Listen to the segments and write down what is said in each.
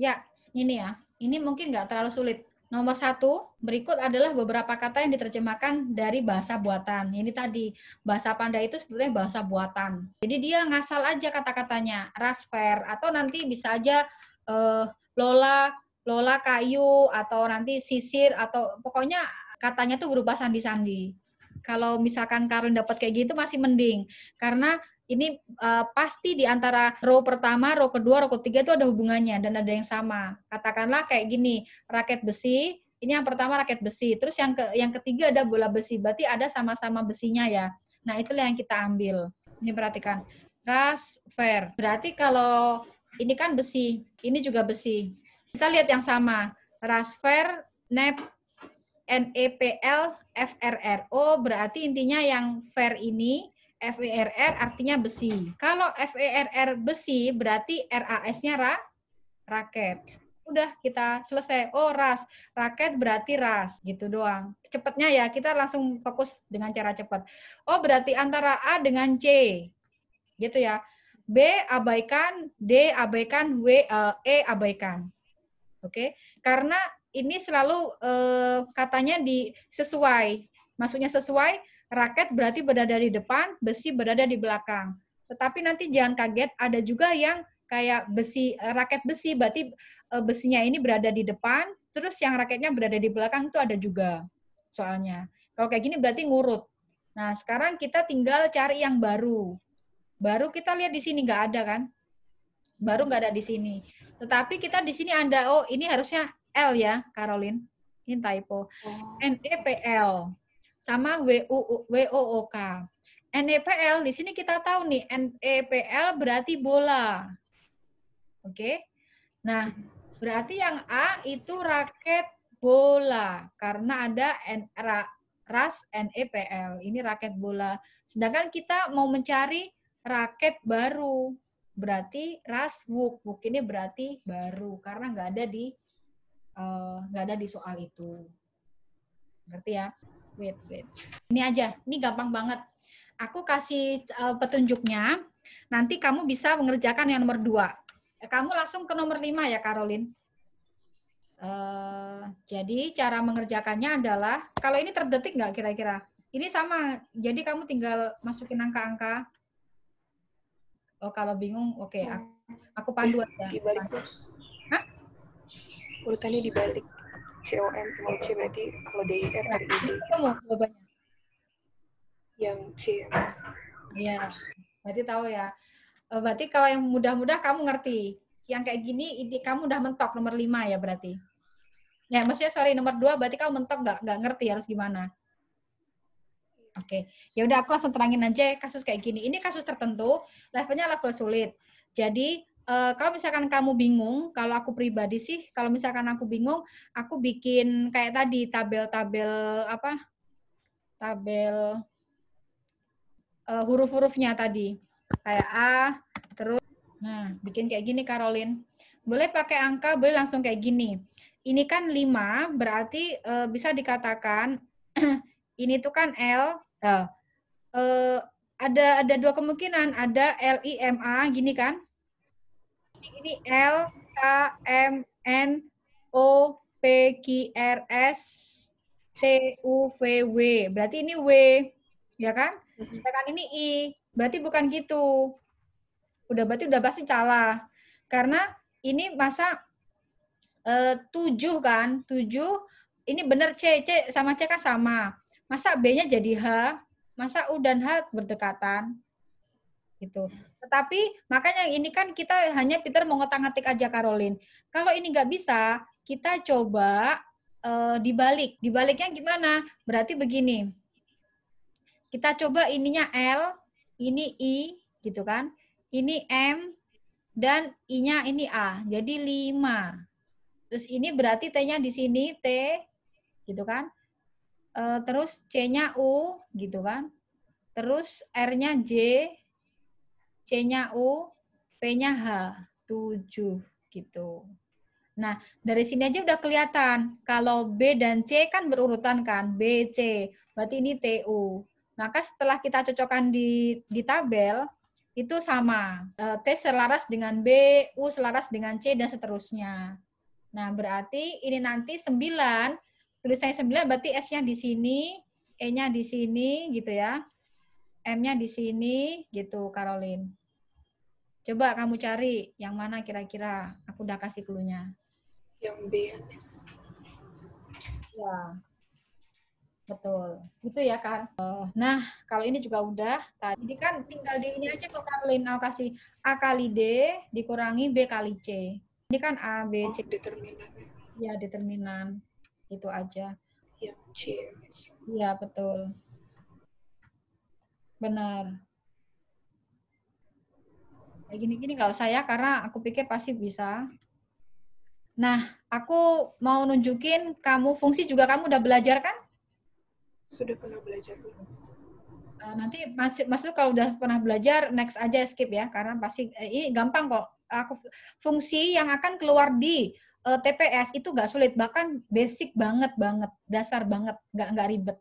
Ya, ini ya. Ini mungkin nggak terlalu sulit. Nomor satu, berikut adalah beberapa kata yang diterjemahkan dari bahasa buatan. Ini tadi, bahasa Pandai itu sebetulnya bahasa buatan. Jadi dia ngasal aja kata-katanya, rasfer, atau nanti bisa aja lola, lola kayu, atau nanti sisir, atau pokoknya katanya tuh berupa sandi-sandi. Kalau misalkan Karen dapat kayak gitu masih mending, karena ini pasti di antara row pertama, row kedua, row ketiga itu ada hubungannya dan ada yang sama. Katakanlah kayak gini, raket besi, ini yang pertama raket besi, terus yang ketiga ada bola besi, berarti ada sama-sama besinya ya. Nah, itulah yang kita ambil. Ini perhatikan. Ras, fair. Berarti kalau ini kan besi, ini juga besi. Kita lihat yang sama. Ras, fair, nep, NEPL, FRR. Oh, berarti intinya yang fair ini FERR artinya besi. Kalau FERR besi berarti RAS-nya raket. Udah kita selesai. Oh, ras. Raket berarti ras. Gitu doang. Cepatnya ya, kita langsung fokus dengan cara cepat. Oh, berarti antara A dengan C. Gitu ya. B abaikan, D abaikan, E abaikan. Oke. Karena ini selalu katanya sesuai. Maksudnya sesuai, raket berarti berada di depan, besi berada di belakang. Tetapi nanti jangan kaget, ada juga yang kayak besi, raket besi, berarti besinya ini berada di depan, terus yang raketnya berada di belakang itu ada juga soalnya. Kalau kayak gini berarti ngurut. Nah, sekarang kita tinggal cari yang baru. Baru kita lihat di sini nggak ada kan? Baru nggak ada di sini. Tetapi kita di sini ada, oh ini harusnya L ya, Caroline. Ini typo. NEPL sama WOOK. NEPL di sini kita tahu nih, NEPL berarti bola. Oke. Nah, berarti yang A itu raket bola karena ada ras NEPL. Ini raket bola. Sedangkan kita mau mencari raket baru. Berarti ras wuk. Wuk ini berarti baru karena nggak ada di soal itu. Ngerti ya? Wait. Ini aja. Ini gampang banget. Aku kasih petunjuknya. Nanti kamu bisa mengerjakan yang nomor 2. Kamu langsung ke nomor 5 ya, Caroline. Jadi cara mengerjakannya adalah, kalau ini terdetik nggak kira-kira? Ini sama, jadi kamu tinggal masukin angka-angka. Oh, kalau bingung, oke. Aku pandu aja. Dibalik. Hah? Urutannya dibalik. COM, C berarti kalau DIR, RID. Ketemu jawabannya. Yang C, Mas. Iya, berarti tahu ya. Berarti kalau yang mudah-mudah kamu ngerti. Yang kayak gini, kamu udah mentok nomor 5 ya berarti. Ya, maksudnya sorry nomor 2 berarti kamu mentok nggak ngerti harus gimana. Oke, ya udah aku langsung terangin aja kasus kayak gini. Ini kasus tertentu, levelnya level sulit. Jadi kalau misalkan kamu bingung, kalau aku pribadi sih, kalau misalkan aku bingung, aku bikin kayak tadi tabel-tabel apa? Tabel huruf-hurufnya tadi. Kayak A, terus nah, bikin kayak gini Caroline. Boleh pakai angka, boleh langsung kayak gini. Ini kan 5, berarti bisa dikatakan ini tuh kan L. Ada dua kemungkinan, ada LIMA gini kan? Ini L K M N O P Q R S T U V W. Berarti ini W, ya kan? Sedangkan ini I, berarti bukan gitu. Berarti udah pasti salah. Karena ini masa 7 kan? 7 ini benar C sama C kan sama. Masa B-nya jadi H? Masa U dan H berdekatan? Gitu. Tetapi makanya ini kan kita hanya Peter mau ngotak-ngatik aja Caroline. Kalau ini nggak bisa, kita coba dibalik. Dibaliknya gimana? Berarti begini. Kita coba ininya L, ini I, gitu kan? Ini M, dan I-nya ini A. Jadi 5. Terus ini berarti T-nya di sini T, gitu kan? Terus C-nya U, gitu kan? Terus R-nya J, C-nya U, P-nya H, 7 gitu. Nah, dari sini aja udah kelihatan. Kalau B dan C kan berurutan kan, B, C. Berarti ini TU. Maka setelah kita cocokkan di tabel, itu sama. T selaras dengan B, U selaras dengan C, dan seterusnya. Nah, berarti ini nanti 9, tulisannya 9 berarti S-nya di sini, E-nya di sini gitu ya. M-nya di sini gitu, Caroline. Coba kamu cari yang mana kira-kira. Aku udah kasih clue-nya. Yang B ya, Miss. Ya, betul. Itu ya kan. Nah, kalau ini juga udah. Tadi kan tinggal di ini aja kok Caroline. Aku kasih A kali D dikurangi B kali C. Ini kan A, B, Oh, C. determinan. Ya, determinan. Itu aja. Yang C ya, Miss. Iya, betul. Benar. Kayak gini-gini nggak usah ya, karena aku pikir pasti bisa. Nah, aku mau nunjukin kamu fungsi juga kamu udah belajar kan? Sudah pernah belajar belum? Nanti maksud kalau udah pernah belajar, next aja skip ya, karena pasti ini gampang kok. Aku fungsi yang akan keluar di TPS itu nggak sulit, bahkan basic banget, dasar banget, nggak ribet.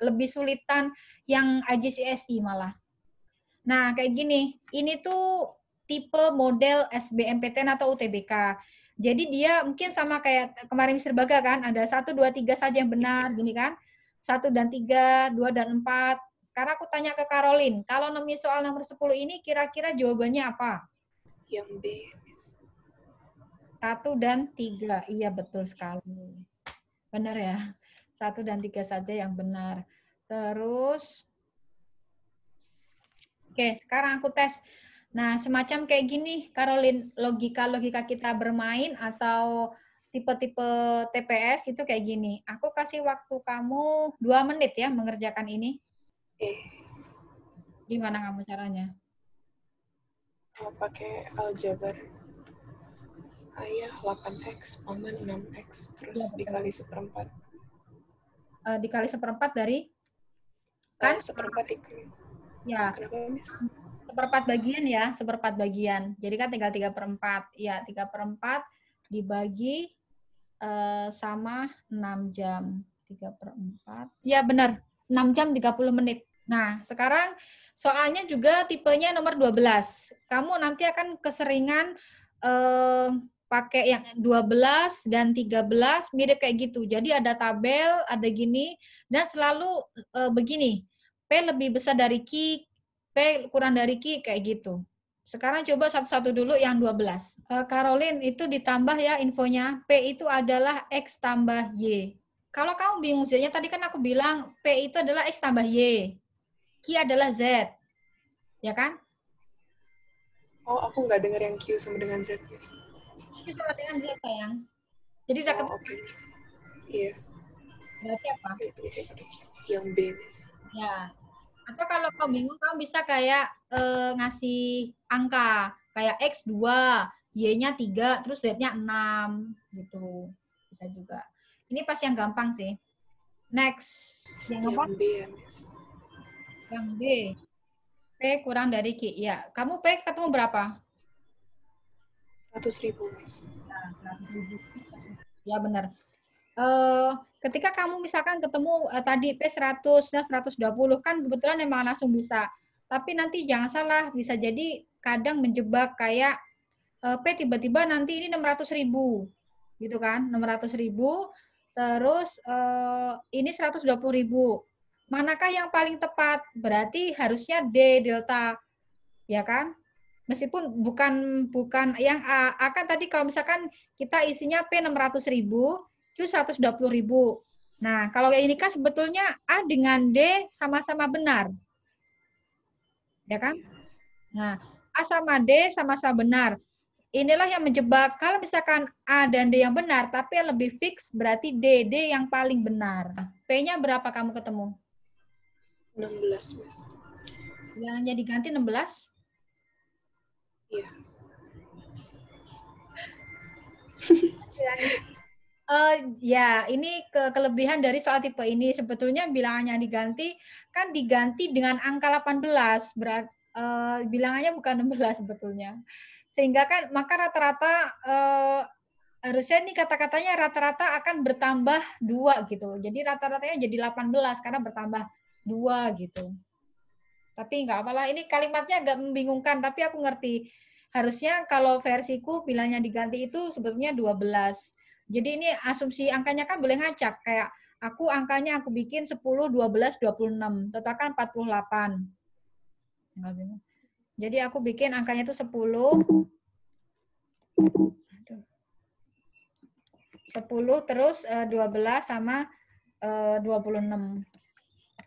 Lebih sulitan yang IGCSE malah. Nah, kayak gini. Ini tuh tipe model SBMPTN atau UTBK. Jadi dia mungkin sama kayak kemarin Mr. Baga kan, ada 1, 2, 3 saja yang benar, gini kan. 1 dan 3, 2 dan 4. Sekarang aku tanya ke Caroline, kalau nemu soal nomor 10 ini kira-kira jawabannya apa? Yang B, Miss. 1 dan 3. Iya, betul sekali. Benar ya? 1 dan 3 saja yang benar. Terus, oke, sekarang aku tes. Nah, semacam kayak gini, Caroline, logika-logika kita bermain atau tipe-tipe TPS itu kayak gini. Aku kasih waktu kamu 2 menit ya mengerjakan ini. Gimana kamu caranya? Mau pakai aljabar. Ayah 8x, paman 6x, terus Ya, dikali seperempat. Dikali seperempat dari? Kan? Seperempat dikali. Ya, Kenapa, Miss? seperempat bagian ya, seperempat bagian. Jadi kan tinggal 3/4. Ya, 3/4 dibagi sama 6 jam. 3/4. Ya, benar. 6 jam 30 menit. Nah, sekarang soalnya juga tipenya nomor 12. Kamu nanti akan keseringan pakai yang 12 dan 13 mirip kayak gitu. Jadi ada tabel, ada gini, dan selalu begini. P lebih besar dari Q, P kurang dari Q, kayak gitu. Sekarang coba satu-satu dulu yang 12. Caroline, itu ditambah ya infonya. P itu adalah X tambah Y. Kalau kamu bingung, sebenarnya tadi kan aku bilang P itu adalah X tambah Y. Q adalah Z. Ya kan? Oh, aku nggak dengar yang Q sama dengan Z, Miss. Itu sama dengan Z, sayang. Jadi udah ketemu. Oke, Miss. Iya. Berarti apa? Yang B, Miss. Ya. Atau kalau kamu bingung, kamu bisa kayak ngasih angka. Kayak X 2, Y-nya 3, terus Z-nya 6. Gitu. Bisa juga. Ini pas yang gampang sih. Next. Yang apa? Yang B ya, Miss. Yang B. P kurang dari Q. Ya. Kamu P ketemu berapa? 100.000, Miss. Nah, 100.000. Ya, benar. Ketika kamu misalkan ketemu tadi P100 dan 120 kan kebetulan memang langsung bisa. Tapi nanti jangan salah, bisa jadi kadang menjebak kayak P tiba-tiba nanti ini 600.000 gitu kan, 600.000 terus ini 120.000. Manakah yang paling tepat? Berarti harusnya D delta, ya kan? Meskipun bukan yang A. A kan tadi kalau misalkan kita isinya P 600.000, itu 120.000. Nah, kalau ini kan sebetulnya A dengan D sama-sama benar. Ya kan? Nah, A sama D sama-sama benar. Inilah yang menjebak. Kalau misalkan A dan D yang benar, tapi yang lebih fix berarti D yang paling benar. P-nya berapa kamu ketemu? 16, Miss. Yang jadi ganti 16? Iya. Ya, ini kelebihan dari soal tipe ini. Sebetulnya bilangannya diganti, kan diganti dengan angka 18. Bilangannya bukan 16 sebetulnya. Sehingga kan, maka rata-rata harusnya nih kata-katanya rata-rata akan bertambah 2 gitu. Jadi rata-ratanya jadi 18 karena bertambah 2 gitu. Tapi nggak apalah, ini kalimatnya agak membingungkan, tapi aku ngerti. Harusnya kalau versiku bilangnya diganti itu sebetulnya 12. Jadi ini asumsi angkanya kan boleh ngacak. Kayak angkanya aku bikin 10, 12, 26. Total kan 48. Nggak bingung. Jadi aku bikin angkanya itu 10. 10 terus 12 sama 26.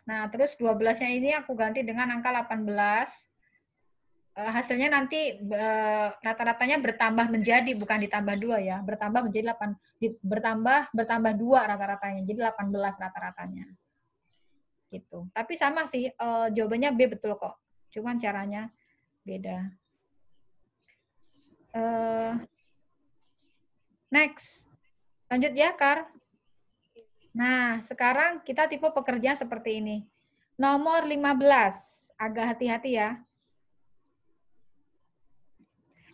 Nah, terus 12-nya ini aku ganti dengan angka 18. Hasilnya nanti rata-ratanya bertambah menjadi, bukan ditambah 2 ya, bertambah menjadi 8, bertambah 2 rata-ratanya, jadi 18 rata-ratanya. Gitu. Tapi sama sih, jawabannya B betul kok. Cuman caranya beda. Next. Lanjut ya, Kar. Nah, sekarang kita tipe pekerjaan seperti ini. Nomor 15. Agak hati-hati ya.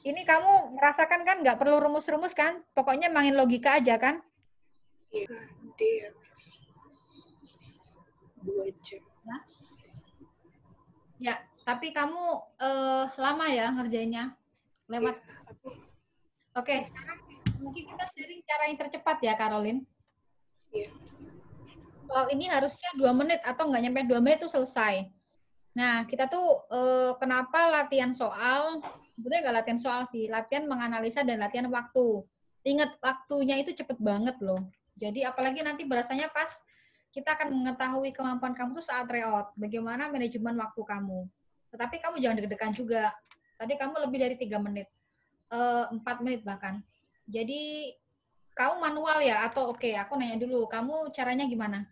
Ini kamu merasakan kan nggak perlu rumus-rumus kan? Pokoknya main logika aja kan? Iya, dia 2 jam. Ya, tapi kamu lama ya ngerjainnya? Lewat. Iya. Oke, sekarang mungkin kita sharing cara yang tercepat ya, Caroline. Iya. Soal ini harusnya 2 menit atau nggak nyampe 2 menit itu selesai. Nah, kita tuh kenapa latihan soal, sebetulnya nggak latihan soal sih, latihan menganalisa dan latihan waktu. Ingat, waktunya itu cepet banget loh. Jadi apalagi nanti berasanya pas kita akan mengetahui kemampuan kamu tuh saat tryout, bagaimana manajemen waktu kamu. Tetapi kamu jangan deg-degan juga. Tadi kamu lebih dari 3 menit, 4 menit bahkan. Jadi kamu manual ya atau oke, aku nanya dulu, kamu caranya gimana?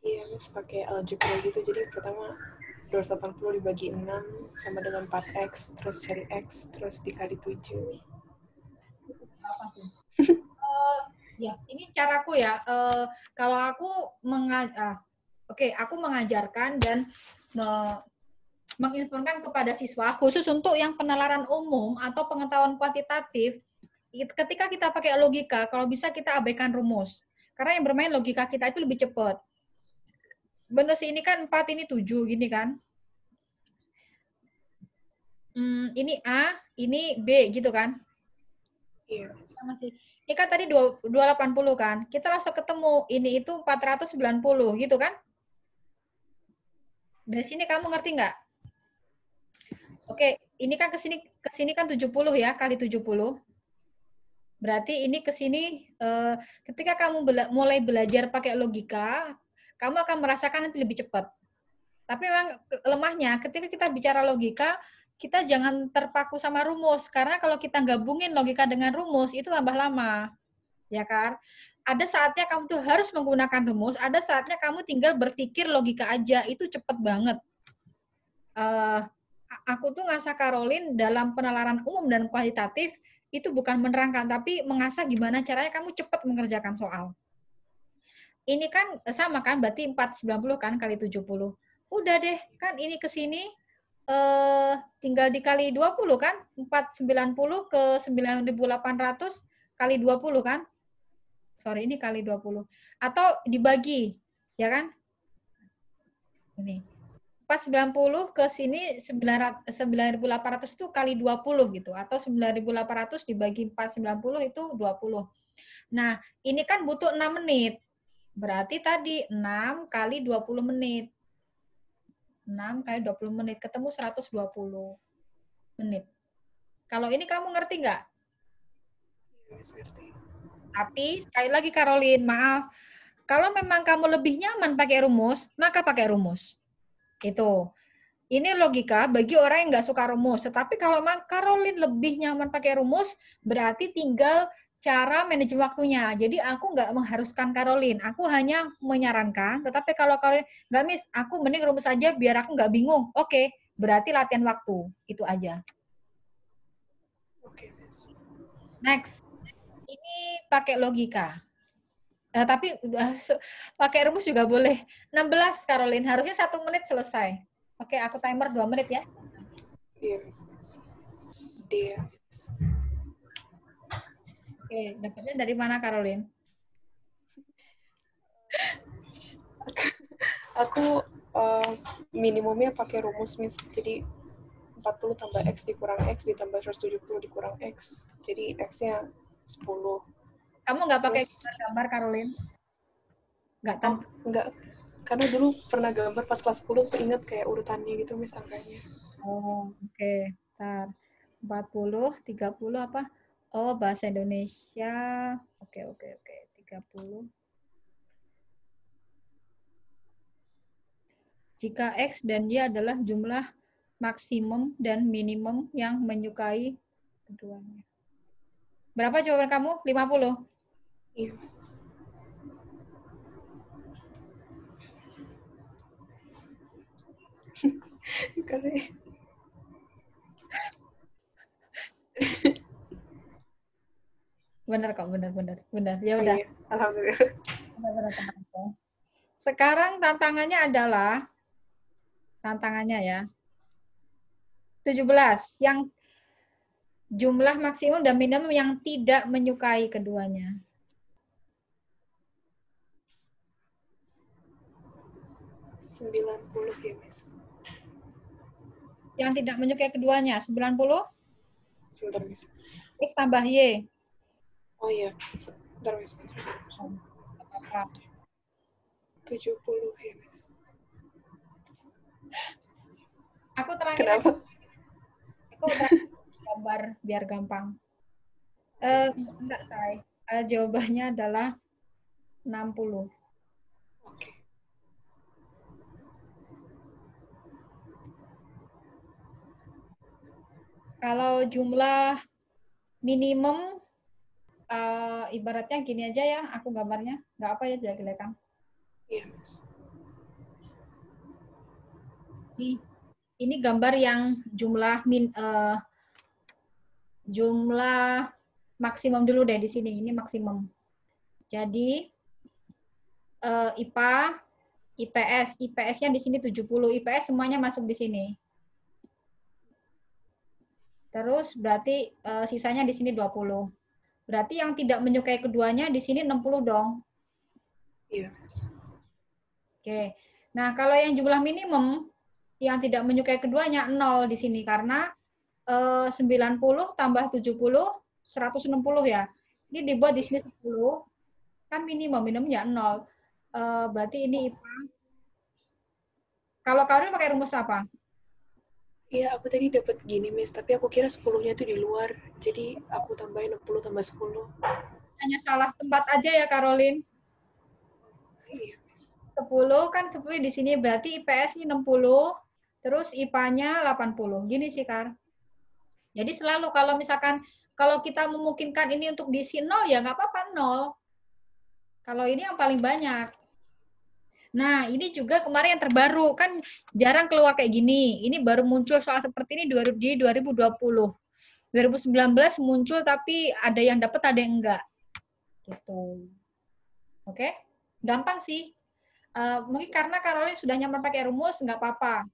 Iya, Mas pakai algebra gitu. Jadi pertama 280 dibagi 6 sama dengan 4x, terus cari x, terus dikali 7. Apa sih? Ya, ini caraku ya. Kalau aku aku mengajarkan dan menginfokan kepada siswa, khusus untuk yang penalaran umum atau pengetahuan kuantitatif, ketika kita pakai logika, kalau bisa kita abaikan rumus. Karena yang bermain logika kita itu lebih cepat. Bener sih, ini kan 4, ini 7, gini kan. Ini A, ini B, gitu kan. Iya. Ini kan tadi 280 kan. Kita langsung ketemu, ini itu 490, gitu kan. Dari sini kamu ngerti nggak? Oke, ini kan ke sini kan 70 ya, kali 70. Berarti ini ke sini, ketika kamu mulai belajar pakai logika, kamu akan merasakan nanti lebih cepat. Tapi memang lemahnya, ketika kita bicara logika, kita jangan terpaku sama rumus. Karena kalau kita gabungin logika dengan rumus, itu tambah lama. Ya kan? Ada saatnya kamu tuh harus menggunakan rumus, ada saatnya kamu tinggal berpikir logika aja, itu cepat banget. Aku tuh ngasah Caroline dalam penalaran umum dan kualitatif, itu bukan menerangkan, tapi mengasah gimana caranya kamu cepat mengerjakan soal. Ini kan sama kan, berarti 490 kan kali 70. Udah deh, kan ini ke sini tinggal dikali 20 kan? 490 ke 9.800 kali 20 kan? Sorry, ini kali 20. Atau dibagi, ya kan? Ini. 490 ke sini 9.800 itu kali 20 gitu. Atau 9.800 dibagi 490 itu 20. Nah, ini kan butuh 6 menit. Berarti tadi 6 kali 20 menit. 6 kali 20 menit. Ketemu 120 menit. Kalau ini kamu ngerti nggak? Ngerti. Tapi, sekali lagi Caroline, maaf. Kalau memang kamu lebih nyaman pakai rumus, maka pakai rumus. Itu. Ini logika bagi orang yang nggak suka rumus. Tetapi kalau memang Caroline lebih nyaman pakai rumus, berarti tinggal cara manajemen waktunya. Jadi aku nggak mengharuskan Caroline. Aku hanya menyarankan. Tetapi kalau Caroline, nggak Miss, aku mending rumus aja biar aku nggak bingung. Oke, berarti latihan waktu. Itu aja. Oke, Miss. Next. Ini pakai logika. Tapi pakai rumus juga boleh. 16, Caroline. Harusnya 1 menit selesai. Oke, aku timer 2 menit ya. Iya, Miss. Dia. Oke, dapatnya dari mana, Caroline? Aku minimumnya pakai rumus, Miss. Jadi 40 tambah X dikurang X ditambah 170 dikurang X. Jadi X-nya 10. Kamu nggak pakai Terus, gambar, Caroline? Nggak tanpa. enggak. Karena dulu pernah gambar pas kelas 10, seingat kayak urutannya gitu, Miss, angkanya. Oh, oke. Ntar. 40, 30 apa? Oh, bahasa Indonesia. Oke. 30. Jika X dan Y adalah jumlah maksimum dan minimum yang menyukai keduanya. Berapa jawaban kamu? 50? Iya, Mas. Karena Benar kok, benar. Ya oh udah. iya, alhamdulillah. Benar, tenang. Sekarang tantangannya ya. 17, yang jumlah maksimum dan minimum yang tidak menyukai keduanya. 90 ya, Miss. Yang tidak menyukai keduanya, 90? Sebentar, Miss. X tambah Y. Oh iya, sebentar, Miss. Apa? 70 ya, Miss. Aku terangin Kenapa? aku gambar biar gampang. Enggak, say. Jawabannya adalah 60. Oke. Kalau jumlah minimum, ibaratnya gini aja ya, aku gambarnya. Nggak apa ya, jelek-jelekan. Iya, Miss. Ini gambar yang jumlah maksimum dulu deh di sini. Ini maksimum. Jadi IPA, IPS, IPS-nya di sini 70, IPS semuanya masuk di sini. Terus berarti sisanya di sini 20. Berarti yang tidak menyukai keduanya di sini 60 dong. Iya, Miss. Oke. Nah, kalau yang jumlah minimum yang tidak menyukai keduanya 0 di sini karena 90 tambah 70 160 ya. Ini dibuat di sini 10 kan minimumnya 0. Berarti ini IPA. Kalau Karin pakai rumus apa? Iya, aku tadi dapat gini, Miss. Tapi aku kira 10-nya itu di luar. Jadi aku tambahin 60 tambah 10. Hanya salah tempat aja ya, Caroline. Iya, Miss. 10 kan 10 di sini berarti IPS-nya 60, terus IPA-nya 80. Gini sih, Kar. Jadi selalu kalau misalkan kalau kita memungkinkan ini untuk diisi 0 ya nggak apa-apa 0. Kalau ini yang paling banyak. Nah, ini juga kemarin yang terbaru kan jarang keluar kayak gini. Ini baru muncul soal seperti ini di 2020. 2019 muncul tapi ada yang dapat ada yang enggak. Gitu. Oke? Gampang sih. Mungkin karena Caroline sudah nyaman pakai rumus, nggak apa-apa.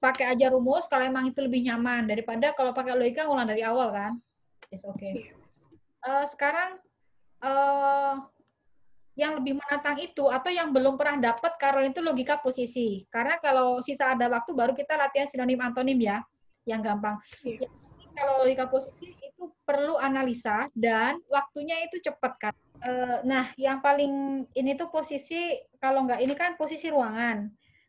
Pakai aja rumus kalau emang itu lebih nyaman daripada kalau pakai logika ngulang dari awal kan. It's okay. Iya, Miss. Sekarang yang lebih menantang itu atau yang belum pernah dapat Caroline itu logika posisi. Karena kalau sisa ada waktu baru kita latihan sinonim antonim ya, yang gampang. Iya, Ya, kalau logika posisi itu perlu analisa dan waktunya itu cepat kan. Nah, yang paling ini tuh posisi, kalau nggak ini kan posisi ruangan.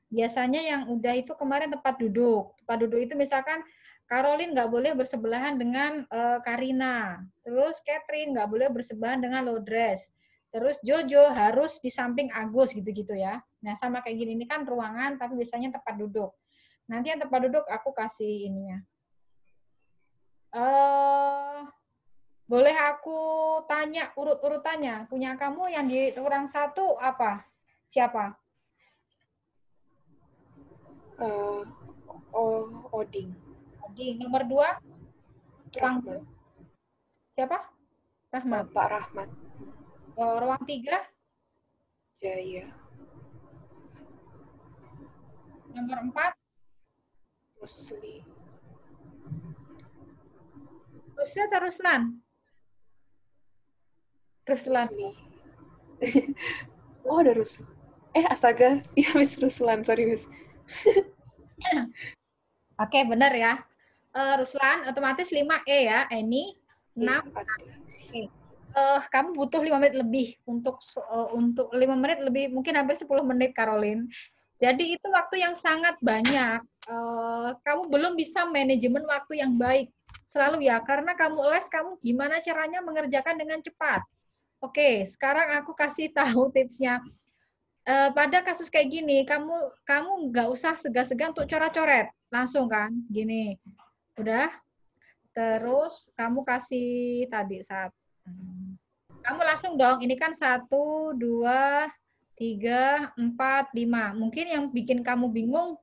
Biasanya yang udah itu kemarin tempat duduk. Tempat duduk itu misalkan Caroline nggak boleh bersebelahan dengan Karina. Terus Catherine nggak boleh bersebelahan dengan Lodres. Terus Jojo harus di samping Agus gitu-gitu ya. Nah, sama kayak gini, ini kan ruangan tapi biasanya tempat duduk. Nanti yang tempat duduk aku kasih ininya. Boleh aku tanya urut-urutannya? Punya kamu yang di kurang satu apa? Siapa? Oding. Oding. Nomor 2? Rahmat. Siapa? Rahmat. Pak Rahmat. Ruang 3? Jaya. Nomor 4? Rusli. Rusli atau Ruslan? Ruslan. Rusli. Oh, ada Rusli. Astaga. Iya, Miss Ruslan. Sorry, Miss. Oke, benar ya. Ruslan, otomatis 5E ya. Eni, 6. Iya, pasti. Oke. Kamu butuh 5 menit lebih untuk 5 menit lebih, mungkin hampir 10 menit, Caroline. Jadi itu waktu yang sangat banyak. Kamu belum bisa manajemen waktu yang baik. Selalu ya, karena kamu les, kamu gimana caranya mengerjakan dengan cepat. Oke, sekarang aku kasih tahu tipsnya. Pada kasus kayak gini, kamu nggak usah segan-segan untuk coret-coret. Langsung kan, gini. Udah, terus kamu kasih tadi saat kamu langsung dong, ini kan 1, 2, 3, 4, 5. Mungkin yang bikin kamu bingung,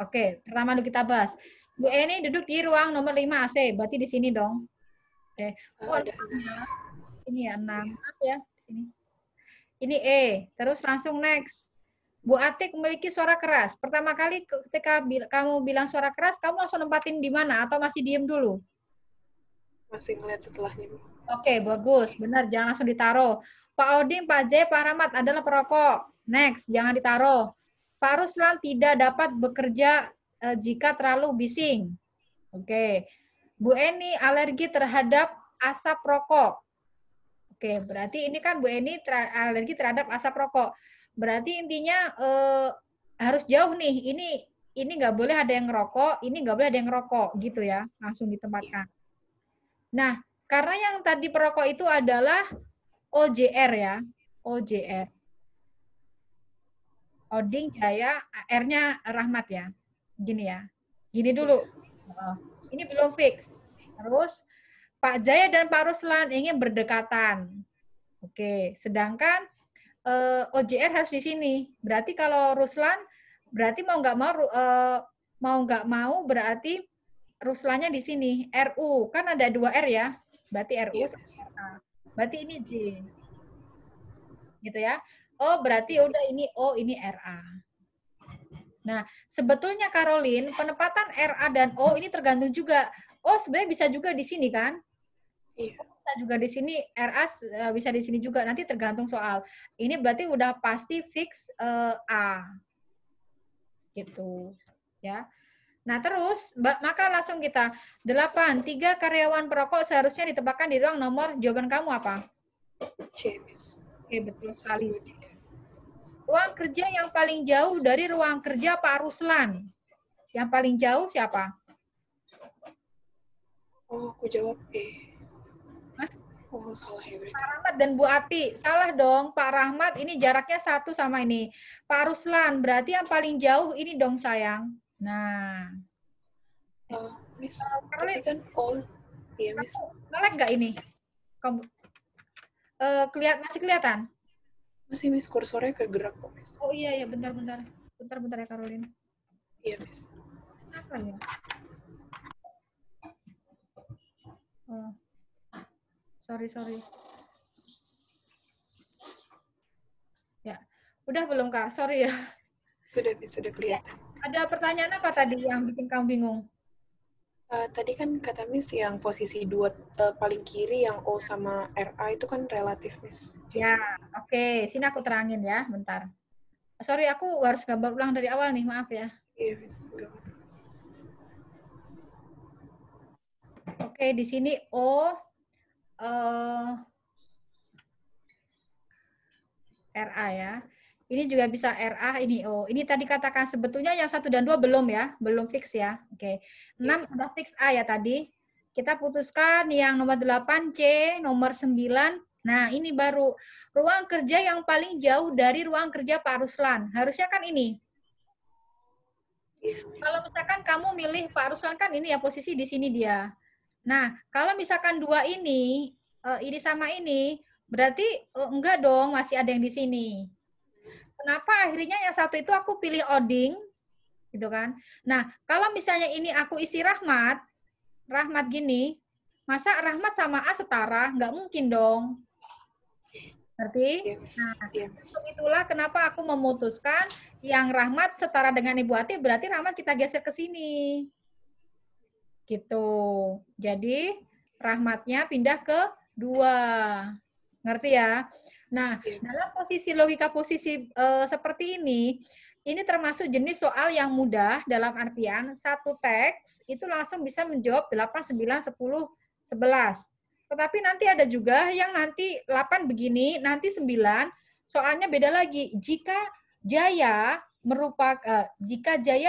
oke, pertama dulu kita bahas. Bu Eni duduk di ruang nomor 5 AC, berarti di sini dong. Oke. Oh, Ada 6 6, ya. Miss. Ini ya, 6. Apa ya? Ini E. Terus langsung next. Bu Atik memiliki suara keras. Pertama kali ketika kamu bilang suara keras, kamu langsung nempatin di mana? Atau masih diem dulu? Masih ngeliat setelahnya, Miss. Oke, bagus. Benar, jangan langsung ditaruh. Pak Oding, Pak J, Pak Rahmat adalah perokok. Next, jangan ditaruh. Pak Ruslan tidak dapat bekerja jika terlalu bising. Oke. Bu Eni alergi terhadap asap rokok. Oke, berarti ini kan Bu Eni alergi terhadap asap rokok. Berarti intinya harus jauh nih. Ini nggak boleh ada yang ngerokok, ini nggak boleh ada yang ngerokok, gitu ya. Langsung ditempatkan. Nah, karena yang tadi perokok itu adalah OJR ya, OJR. Oding Jaya, R-nya Rahmat ya. Gini ya. Gini dulu. Ini belum fix. Terus Pak Jaya dan Pak Ruslan ingin berdekatan. Oke, sedangkan OJR harus di sini. Berarti kalau Ruslan, berarti mau nggak mau berarti Ruslannya di sini. RU kan ada 2 R ya. Berarti RU Iya, sama Miss. RA. Berarti ini J. Gitu ya. Oh, berarti udah ini O, ini RA. Nah, sebetulnya Caroline, penempatan RA dan O ini tergantung juga. Oh, sebenarnya bisa juga di sini kan? Iya. Bisa juga di sini, RA bisa di sini juga. Nanti tergantung soal. Ini berarti udah pasti fix A. Gitu. Ya. Nah, terus maka langsung kita 8, 3 karyawan perokok seharusnya ditempatkan di ruang nomor. Jawaban kamu apa? C, Miss. Oke, betul 1, sekali. 2, 3. Ruang kerja yang paling jauh dari ruang kerja Pak Ruslan. Yang paling jauh siapa? Oh, aku jawab E. Hah? Oh, salah ya berarti. Pak Rahmat dan Bu Ati. Salah dong, Pak Rahmat ini jaraknya 1 sama ini. Pak Ruslan, berarti yang paling jauh ini dong sayang. Nah. Miss, tapi Caroline, kan all. Iya, Miss. kamu nge-lag nggak ini? Kamu, masih kelihatan? Masih, Miss. Kursornya kegerak kok, Miss. Oh iya, ya bentar-bentar. Bentar-bentar ya, Caroline. Iya, Miss. Apa ya? Oh, sorry. Ya, udah belum Kak? Sorry ya. Sudah, Miss. Sudah kelihatan. Ada pertanyaan apa tadi yang bikin kamu bingung? Tadi kan kata Miss yang posisi 2 paling kiri yang O sama RA itu kan relatif, Miss. Jadi, Ya, oke. Sini aku terangin ya, bentar. Sorry, aku harus gambar ulang dari awal nih, maaf ya. iya, Miss. Enggak. Oke, di sini O, RA ya. Ini juga bisa RA, ini O. Ini tadi katakan sebetulnya yang 1 dan 2 belum ya, belum fix ya. Oke. 6 udah fix A ya tadi. Kita putuskan yang nomor 8 C, nomor 9. Nah, ini baru ruang kerja yang paling jauh dari ruang kerja Pak Ruslan. Harusnya kan ini. Iya, Miss. Kalau misalkan kamu milih Pak Ruslan kan ini ya posisi di sini dia. Nah, kalau misalkan 2 ini sama ini, berarti enggak dong, masih ada yang di sini. Kenapa akhirnya yang 1 itu aku pilih Oding, gitu kan? Nah, kalau misalnya ini aku isi Rahmat gini, masa Rahmat sama A setara? Nggak mungkin dong. Ngerti? Iya, Miss. Nah, Iya, Miss. untuk itulah kenapa aku memutuskan yang Rahmat setara dengan Ibu Ati, berarti Rahmat kita geser ke sini. Gitu. Jadi, Rahmatnya pindah ke 2. Ngerti ya? Nah, Iya, Miss. dalam posisi logika posisi seperti ini termasuk jenis soal yang mudah dalam artian satu teks itu langsung bisa menjawab 8, 9, 10, 11. Tetapi nanti ada juga yang nanti 8 begini, nanti 9, soalnya beda lagi. Jika Jaya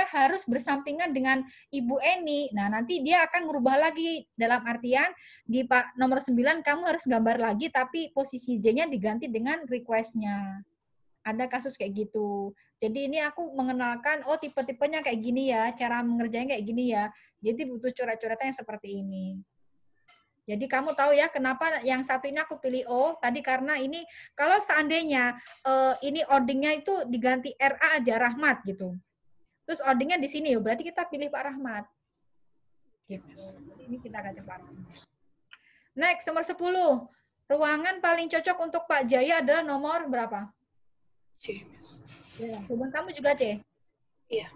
harus bersampingan dengan Ibu Eni, nah nanti dia akan merubah lagi dalam artian di nomor 9 kamu harus gambar lagi tapi posisi J-nya diganti dengan request-nya. Ada kasus kayak gitu. Jadi ini aku mengenalkan, oh tipe-tipenya kayak gini ya, cara mengerjain kayak gini ya. Jadi butuh coret-coretan yang seperti ini. Jadi kamu tahu ya kenapa yang satu ini aku pilih O tadi karena ini kalau seandainya ini ordingnya itu diganti RA aja Rahmat gitu. Terus ordingnya di sini, berarti kita pilih Pak Rahmat. Iya, Gitu. Miss. Jadi ini kita ganti Pak Rahmat. Next, nomor 10. Ruangan paling cocok untuk Pak Jaya adalah nomor berapa? C, Miss. Ya, jawaban kamu juga C. Iya.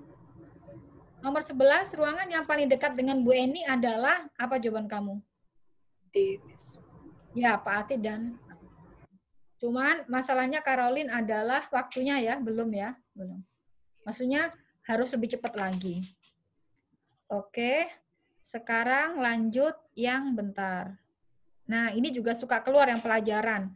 Nomor 11, ruangan yang paling dekat dengan Bu Eni adalah apa jawaban kamu? D, Miss. Ya, Pak Ati dan cuman masalahnya Caroline adalah waktunya ya, belum ya, belum. Maksudnya harus lebih cepat lagi. Oke, sekarang lanjut yang bentar. Nah, ini juga suka keluar yang pelajaran.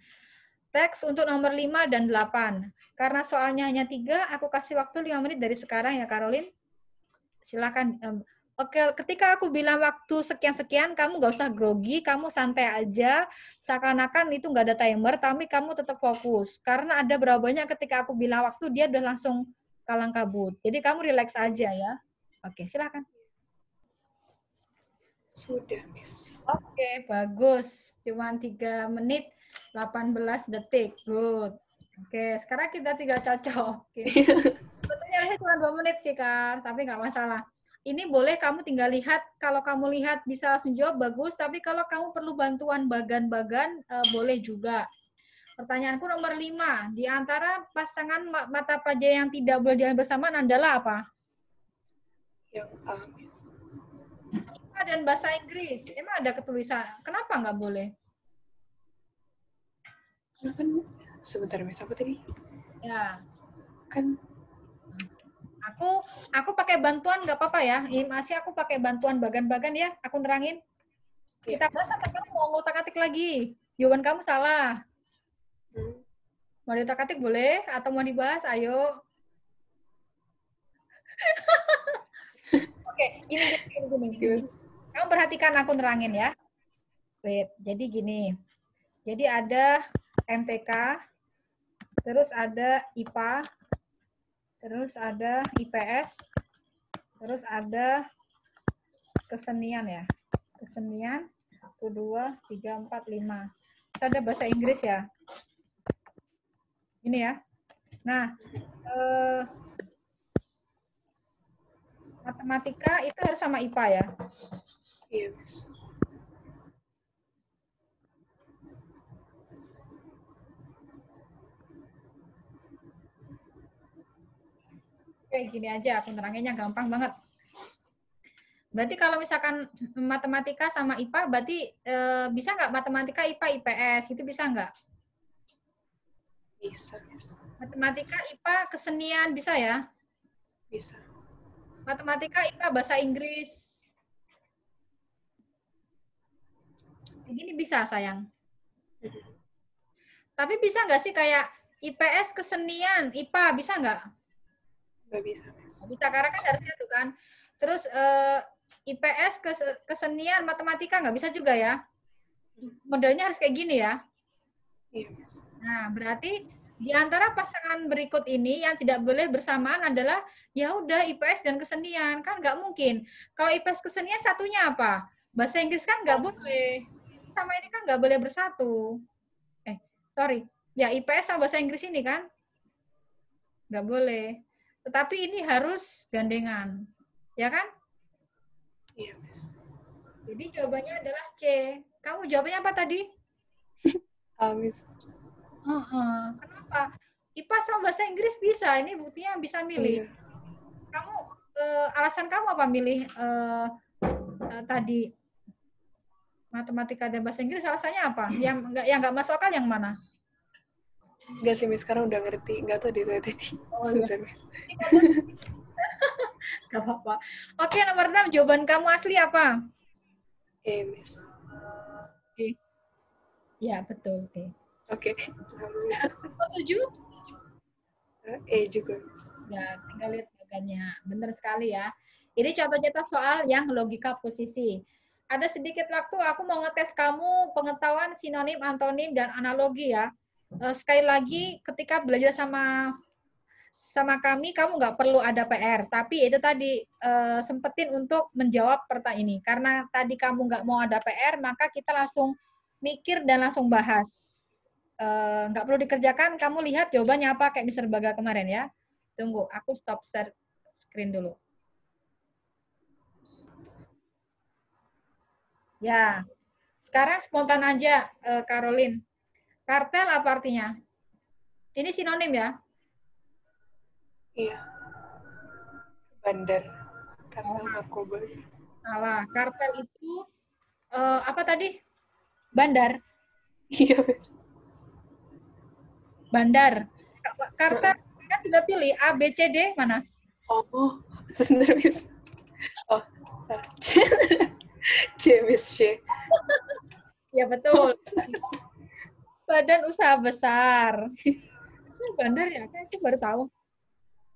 Teks untuk nomor 5 dan 8. Karena soalnya hanya 3, aku kasih waktu 5 menit dari sekarang ya, Caroline. Silakan. Oke, ketika aku bilang waktu sekian-sekian, kamu nggak usah grogi, kamu santai aja, seakan-akan itu nggak ada timer, tapi kamu tetap fokus. Karena ada berapa banyak ketika aku bilang waktu, dia udah langsung kalang kabut. Jadi kamu relax aja ya. Oke, silakan. Sudah, Miss. Oke, bagus. Cuman 3 menit 18 detik. Good. Oke, sekarang kita tinggal cocok. Sebetulnya harusnya cuma 2 menit sih, Kak. Tapi nggak masalah. Ini boleh kamu tinggal lihat. Kalau kamu lihat bisa langsung jawab, bagus. Tapi kalau kamu perlu bantuan bagan-bagan, boleh juga. Pertanyaanku nomor 5. Di antara pasangan mata pelajaran yang tidak boleh diambil bersamaan adalah apa? Yang A, Miss. IPA dan bahasa Inggris. Emang ada ketulisan. Kenapa nggak boleh? Karena kan, sebentar, Miss. Apa tadi? Ya. Kan, Aku pakai bantuan nggak apa-apa ya. Ini masih aku pakai bantuan bagan-bagan ya. Aku terangin. ya, Kita bahas atau kamu mau ngutak-atik lagi? Jawaban kamu salah. Mau diutak-atik boleh atau mau dibahas? Ayo. Oke, gini. Kamu perhatikan aku nerangin ya. Wait, jadi gini. Jadi ada MTK, terus ada IPA, terus ada IPS, terus ada kesenian ya. Kesenian, 1, 2, 3, 4, 5. Terus ada bahasa Inggris ya. Ini ya. Nah, matematika itu harus sama IPA ya. Iya, Miss. Oke, gini aja aku neranginnya gampang banget. Berarti kalau misalkan matematika sama IPA, berarti bisa nggak matematika, IPA, IPS? Itu bisa nggak? Bisa, Miss. Matematika, IPA, kesenian, bisa ya? Bisa. Matematika, IPA, bahasa Inggris. Begini bisa, sayang. Tapi bisa nggak sih kayak IPS, kesenian, IPA, bisa nggak? Nggak bisa, Miss. Bisa, karena kan harusnya tuh kan. Terus IPS, kesenian, matematika nggak bisa juga ya? Modelnya harus kayak gini ya? Iya, Miss. Nah, berarti di antara pasangan berikut ini yang tidak boleh bersamaan adalah ya udah IPS dan kesenian. Kan nggak mungkin. Kalau IPS kesenian satunya apa? Bahasa Inggris kan nggak boleh. Sama ini kan nggak boleh bersatu. Sorry. Ya IPS sama bahasa Inggris ini kan nggak boleh. Tetapi ini harus gandengan. Ya kan? Iya, Miss. Jadi jawabannya adalah C. Kamu jawabannya apa tadi? A, Miss. Kenapa? IPA sama bahasa Inggris bisa. Ini buktinya bisa milih. Iya. Kamu alasan kamu apa milih tadi matematika dan bahasa Inggris? Alasannya apa? Yang nggak masuk akal yang mana? Enggak sih, Miss. Sekarang udah ngerti. Enggak tahu deh saya tadi. Oh iya. Sebentar, Miss. Gak apa-apa. Oke, nomor 6. Jawaban kamu asli apa? Miss. Oke. Ya, betul. Oke. Oke. Alhamdulillah. Nomor 7. Juga, Miss. Ya, tinggal lihat jawabannya. Benar sekali ya. Ini contoh-contoh soal yang logika posisi. Ada sedikit waktu, aku mau ngetes kamu pengetahuan sinonim, antonim, dan analogi ya. Sekali lagi, ketika belajar sama kami, kamu nggak perlu ada PR. Tapi itu tadi, sempetin untuk menjawab pertanyaan ini. Karena tadi kamu nggak mau ada PR, maka kita langsung mikir dan langsung bahas. Nggak perlu dikerjakan, kamu lihat jawabannya apa, kayak Mr. Baga kemarin ya. Tunggu, aku stop share screen dulu. Ya, sekarang spontan aja, Caroline. Kartel apa artinya? Ini sinonim ya? Iya. Bandar. Kartel narkoba. Salah. Kartel itu apa tadi? Bandar. Iya, Miss. Bandar. Kartel kan sudah pilih A, B, C, D mana? Oh, sebentar, Miss. Oh, C, Miss. C. Ya betul. Badan usaha besar. Bandar ya? Kan aku baru tahu.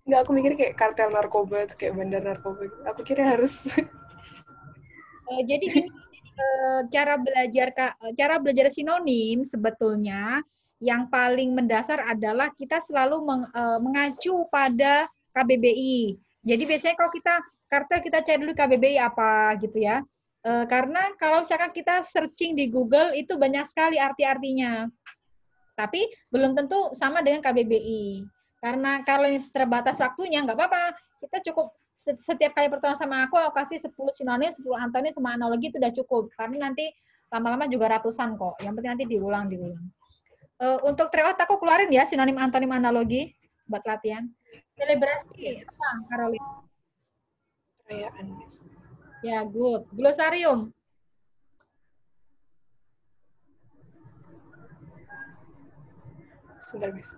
Enggak, aku mikir kayak kartel narkoba, kayak bandar narkoba. Aku kira harus. Jadi gini, cara belajar sinonim sebetulnya yang paling mendasar adalah kita selalu mengacu pada KBBI. Jadi biasanya kalau kita kartel kita cari dulu KBBI apa gitu ya. Karena kalau misalkan kita searching di Google itu banyak sekali arti-artinya. Tapi belum tentu sama dengan KBBI. Karena kalau ini terbatas waktunya, nggak apa-apa. Kita cukup setiap kali pertemuan sama aku kasih 10 sinonim, 10 antonim, sama analogi itu udah cukup. Karena nanti lama-lama juga ratusan kok. Yang penting nanti diulang. Untuk tryout aku keluarin ya sinonim, antonim, analogi buat latihan. Selebrasi Yes. apa, Caroline? Perayaan, Miss. Ya, good. Glosarium. Sebentar, Miss.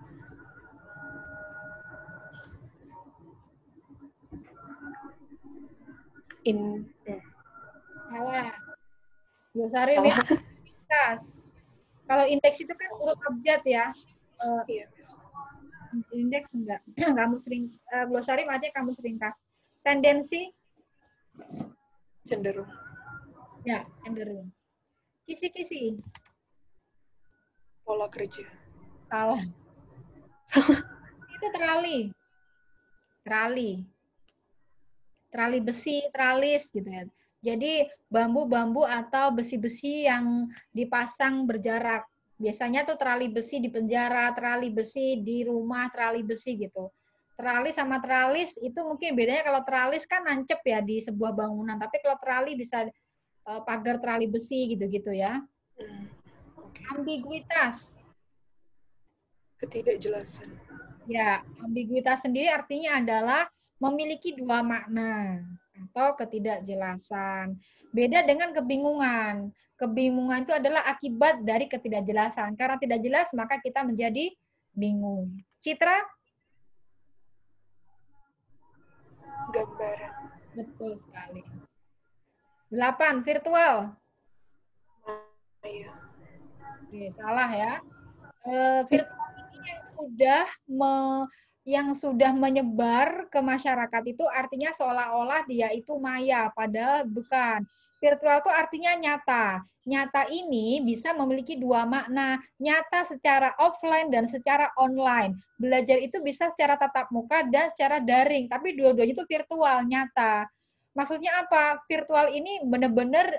Salah. Glosarium itu indeks. Kalau indeks itu kan urut abjad ya. Iya, Miss. Indeks enggak. Kamu sering glosarium aja kamu ringkas. Tendensi Cenderung. ya cenderung. Kisi-kisi Pola kerja. salah. Itu terali. Terali besi, teralis gitu ya. Jadi bambu-bambu atau besi-besi yang dipasang berjarak. Biasanya tuh terali besi di penjara, terali besi di rumah, terali besi gitu. Teralis sama teralis itu mungkin bedanya, kalau teralis kan nancep ya di sebuah bangunan, tapi kalau terali bisa pagar terali besi gitu-gitu ya. Okay. Ambiguitas. Ketidakjelasan. Ya, ambiguitas sendiri artinya adalah memiliki dua makna atau ketidakjelasan. Beda dengan kebingungan. Kebingungan itu adalah akibat dari ketidakjelasan. Karena tidak jelas, maka kita menjadi bingung. Citra? Gambaran. Betul sekali. 8. Virtual. Maya. Oke, salah ya. Virtual ini yang sudah menyebar ke masyarakat itu artinya seolah-olah dia itu maya, padahal bukan. Virtual itu artinya nyata. Nyata ini bisa memiliki dua makna, nyata secara offline dan secara online. Belajar itu bisa secara tatap muka dan secara daring, tapi dua-duanya itu virtual, nyata. Maksudnya apa? Virtual ini benar-benar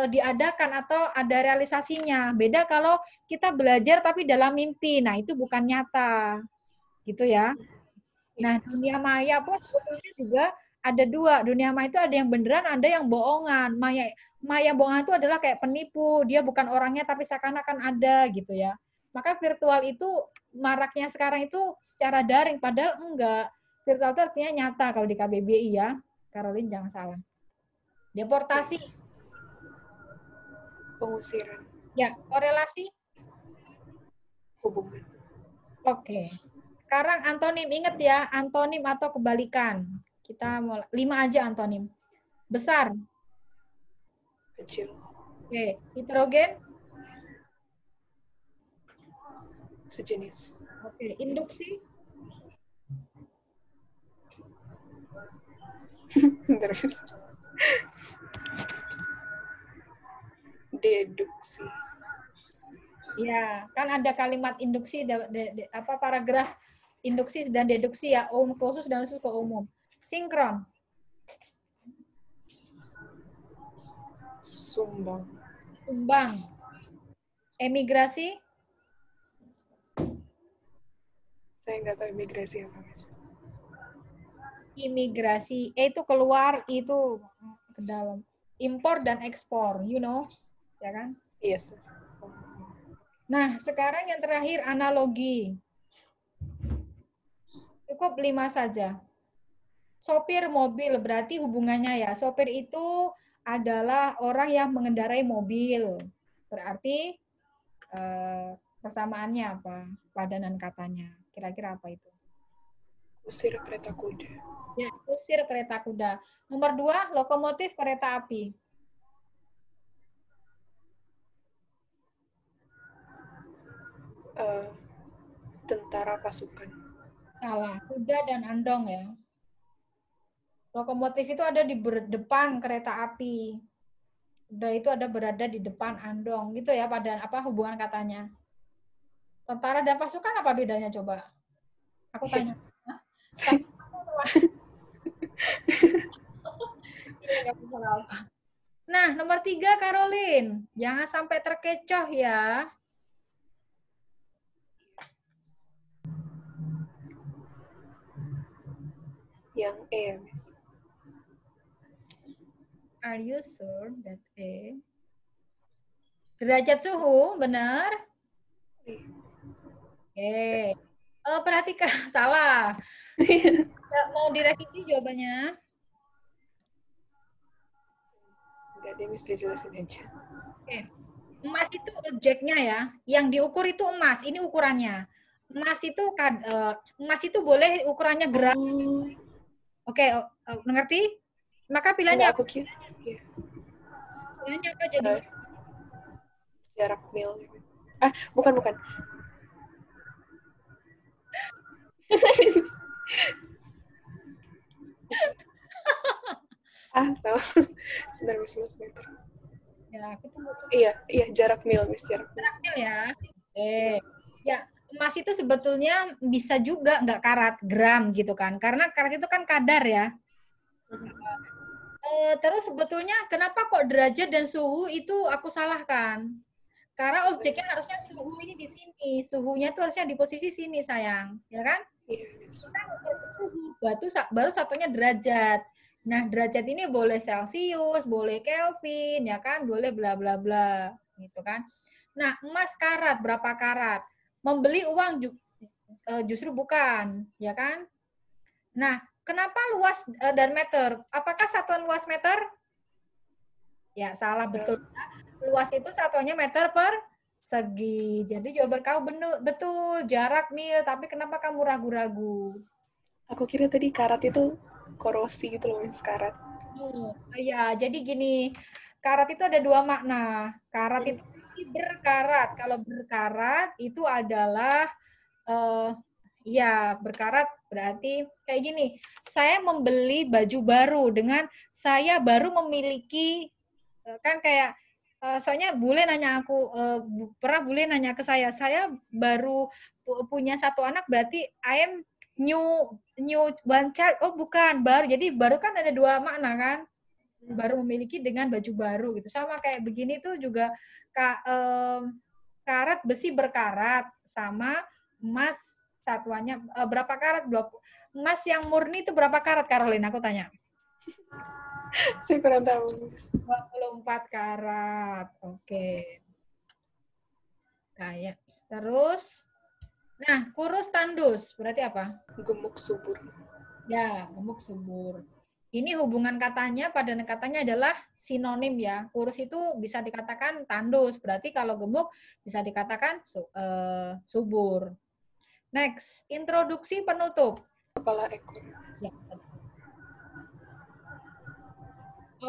diadakan atau ada realisasinya. Beda kalau kita belajar tapi dalam mimpi. Nah, itu bukan nyata. Gitu ya. Nah, dunia maya pun sebetulnya juga ada dua. Dunia maya itu ada yang beneran, ada yang bohongan. Maya bohongan itu adalah kayak penipu. Dia bukan orangnya tapi seakan-akan ada gitu ya. Maka virtual itu maraknya sekarang itu secara daring, padahal enggak. Virtual itu artinya nyata kalau di KBBI ya. Caroline jangan salah. Deportasi. Pengusiran. Ya, korelasi. Hubungan. Oke. Sekarang antonim, ingat ya, antonim atau kebalikan. Kita mulai 5 aja antonim. Besar. Kecil. Oke. Heterogen. Sejenis. Oke. Induksi. Terus. Deduksi. Ya, kan ada kalimat induksi, apa paragraf induksi dan deduksi ya, khusus dan khusus ke umum. Sinkron. Sumbang. Sumbang. Emigrasi. Saya nggak tahu imigrasi apa, Mas. Imigrasi. Itu keluar, itu ke dalam. Impor dan ekspor, you know. Ya kan? Yes, Mas. Nah, sekarang yang terakhir analogi. Cukup 5 saja. Sopir mobil, berarti hubungannya ya. Sopir itu adalah orang yang mengendarai mobil. Berarti persamaannya apa? Padanan katanya. Kira-kira apa itu? Kusir kereta kuda. Ya, kusir kereta kuda. Nomor 2, lokomotif kereta api. Tentara pasukan. Salah, kuda dan andong ya. Lokomotif itu ada di depan kereta api. Kuda itu ada berada di depan andong. Gitu ya pada apa hubungan katanya. Tentara dan pasukan apa bedanya coba? Aku tanya. Nah, nomor 3 Caroline. Jangan sampai terkecoh ya. Yang E ya, Miss. Are you sure that A? Derajat suhu, benar? Oke. Perhatikan, salah. Mau direvisi jawabannya? Enggak, dia Miss dijelasin aja. Oke. Emas itu objeknya ya. Yang diukur itu emas. Ini ukurannya. Emas itu boleh ukurannya gram. Oke, mengerti? Maka pilihannya Enggak, aku kira. Iya. pilihannya apa jadi? Jarak mil. Bukan. Tahu. Sebentar, Miss, meter. Ya, aku tunggu. Iya, jarak mil, Miss, jarak mil. Jarak mil ya. Ya, emas itu sebetulnya bisa juga nggak karat, gram gitu kan. Karena karat itu kan kadar ya. Terus sebetulnya kenapa kok derajat dan suhu itu aku salahkan? Karena objeknya harusnya suhu ini di sini. Suhunya tuh harusnya di posisi sini, sayang. Ya kan? Iya, Miss. Kita ukur suhu, baru satunya derajat. Nah, derajat ini boleh Celcius, boleh Kelvin, ya kan? Boleh bla bla bla, gitu kan? Nah, emas karat, berapa karat? Membeli uang justru bukan, ya kan? Nah, kenapa luas dan meter? Apakah satuan luas meter? Ya, salah betul. Luas itu satuannya meter per segi. Jadi jawaban kamu betul, jarak mil, tapi kenapa kamu ragu-ragu? Aku kira tadi karat itu korosi gitu loh, Miss, karat. Iya, jadi gini, karat itu ada 2 makna. Karat itu berkarat. Kalau berkarat itu adalah ya berkarat berarti kayak gini. Saya membeli baju baru dengan saya baru memiliki kan kayak soalnya bule nanya aku pernah bule nanya ke saya baru punya 1 anak berarti I am new one child. Oh bukan, baru. Jadi baru kan ada 2 makna kan. Baru memiliki dengan baju baru gitu. Sama kayak begini tuh juga karat besi berkarat sama emas satuannya berapa karat? 20. Emas yang murni itu berapa karat, Caroline? Aku tanya. Saya kurang tahu, Miss. 24 karat. Oke. Kayak. Terus, nah, kurus tandus. Berarti apa? Gemuk subur. Ya, gemuk subur. Ini hubungan katanya, padanan katanya adalah sinonim ya. Kurus itu bisa dikatakan tandus. Berarti kalau gemuk bisa dikatakan subur. Next, introduksi penutup. Kepala ekor. Ya,